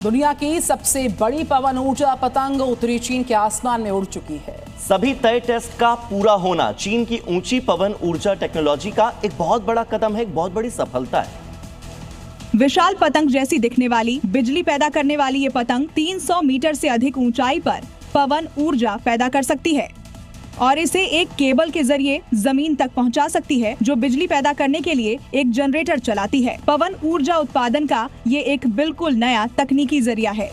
दुनिया की सबसे बड़ी पवन ऊर्जा पतंग उत्तरी चीन के आसमान में उड़ चुकी है। सभी तय टेस्ट का पूरा होना चीन की ऊंची पवन ऊर्जा टेक्नोलॉजी का एक बहुत बड़ा कदम है, एक बहुत बड़ी सफलता है। विशाल पतंग जैसी दिखने वाली, बिजली पैदा करने वाली ये पतंग 300 मीटर से अधिक ऊंचाई पर पवन ऊर्जा पैदा कर सकती है और इसे एक केबल के जरिए जमीन तक पहुंचा सकती है, जो बिजली पैदा करने के लिए एक जनरेटर चलाती है। पवन ऊर्जा उत्पादन का ये एक बिल्कुल नया तकनीकी जरिया है।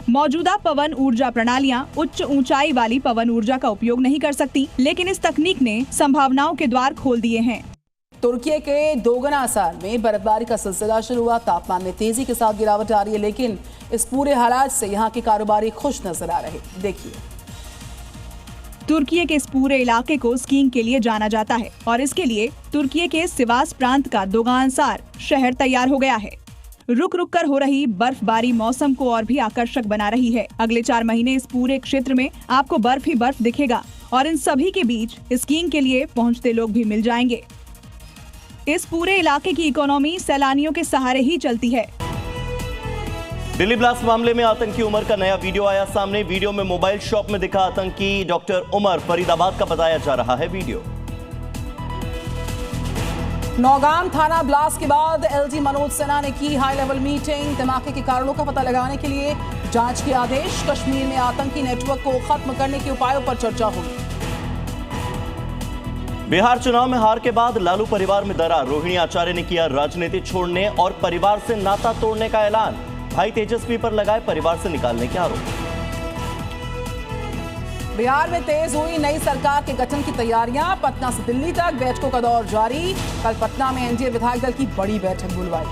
मौजूदा पवन ऊर्जा प्रणालियां उच्च ऊंचाई वाली पवन ऊर्जा का उपयोग नहीं कर सकती, लेकिन इस तकनीक ने संभावनाओं के द्वार खोल दिए हैं। तुर्की के दोगना असर में बर्फबारी का सिलसिला शुरू हुआ। तापमान में तेजी के साथ गिरावट आ रही है, लेकिन इस पूरे हालात से यहाँ के कारोबारी खुश नजर आ रहे। देखिए, तुर्की के इस पूरे इलाके को स्कीइंग के लिए जाना जाता है और इसके लिए तुर्की के सिवास प्रांत का दोगानसार शहर तैयार हो गया है। रुक रुक कर हो रही बर्फबारी मौसम को और भी आकर्षक बना रही है। अगले 4 महीने इस पूरे क्षेत्र में आपको बर्फ ही बर्फ दिखेगा और इन सभी के बीच स्कीइंग के लिए पहुंचते लोग भी मिल जाएंगे। इस पूरे इलाके की इकोनॉमी सैलानियों के सहारे ही चलती है। दिल्ली ब्लास्ट मामले में आतंकी उमर का नया वीडियो आया सामने। वीडियो में मोबाइल शॉप में दिखा आतंकी डॉक्टर उमर फरीदाबाद का बताया जा रहा है वीडियो। नौगाम थाना ब्लास्ट के बाद एलजी मनोज सिन्हा ने की हाई लेवल मीटिंग। धमाके के कारणों का पता लगाने के लिए जांच के आदेश। कश्मीर में आतंकी नेटवर्क को खत्म करने के उपायों पर चर्चा हुई। बिहार चुनाव में हार के बाद लालू परिवार में दरार। रोहिणी आचार्य ने किया राजनीति छोड़ने और परिवार से नाता तोड़ने का ऐलान। भाई तेजस्वी पर लगाए परिवार से निकालने के आरोप। बिहार में तेज हुई नई सरकार के गठन की तैयारियां। पटना से दिल्ली तक बैठकों का दौर जारी। कल पटना में एनडीए विधायक दल की बड़ी बैठक बुलवाई।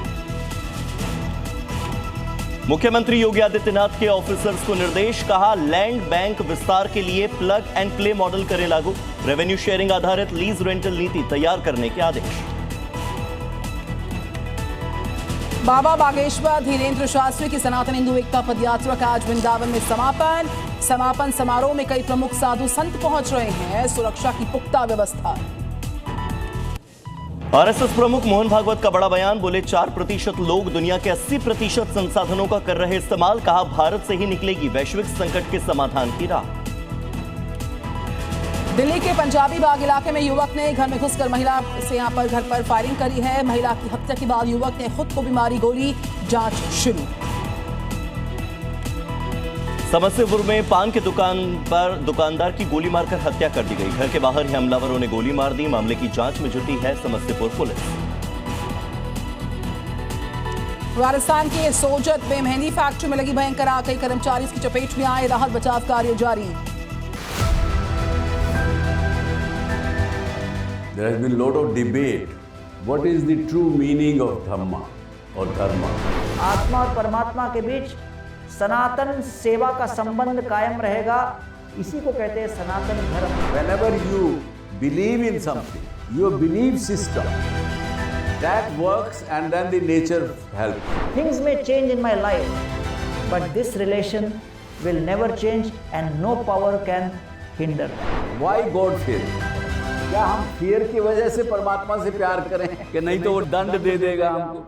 मुख्यमंत्री योगी आदित्यनाथ के ऑफिसर्स को निर्देश, कहा लैंड बैंक विस्तार के लिए प्लग एंड प्ले मॉडल करें लागू। रेवेन्यू शेयरिंग आधारित लीज रेंटल नीति तैयार करने के आदेश। बाबा बागेश्वर धीरेन्द्र शास्त्री की सनातन हिंदू एकता पदयात्रा का आज वृंदावन में समापन समारोह में कई प्रमुख साधु संत पहुंच रहे हैं। सुरक्षा की पुख्ता व्यवस्था। आरएसएस प्रमुख मोहन भागवत का बड़ा बयान। बोले 4% लोग दुनिया के 80% संसाधनों का कर रहे इस्तेमाल। कहा भारत से ही निकलेगी वैश्विक संकट के समाधान की राह। दिल्ली के पंजाबी बाग इलाके में युवक ने घर में घुसकर महिला से घर पर फायरिंग करी है। महिला की हत्या के बाद युवक ने खुद को भी मारी गोली। जांच शुरू। समस्तीपुर में पान की दुकान पर दुकानदार की गोली मारकर हत्या कर दी गई। घर के बाहर ही हमलावरों ने गोली मार दी। मामले की जांच में जुटी है समस्तीपुर पुलिस। राजस्थान के सोजत में मेहंदी फैक्ट्री में लगी भयंकर आग। कई कर्मचारी इसकी चपेट में आए। राहत बचाव कार्य जारी। There has been a lot of debate. What is the true meaning of Dhamma or Dharma? आत्मा और परमात्मा के बीच सनातन सेवा का संबंध कायम रहेगा, इसी को कहते हैं सनातन धर्म। Whenever you believe in something, your belief system that works, and then the nature helps. Things may change in my life, but this relation will never change and no power can hinder. Why God fear? क्या हम fear की वजह से परमात्मा से प्यार करें कि नहीं तो वो दंड दे देगा हमको?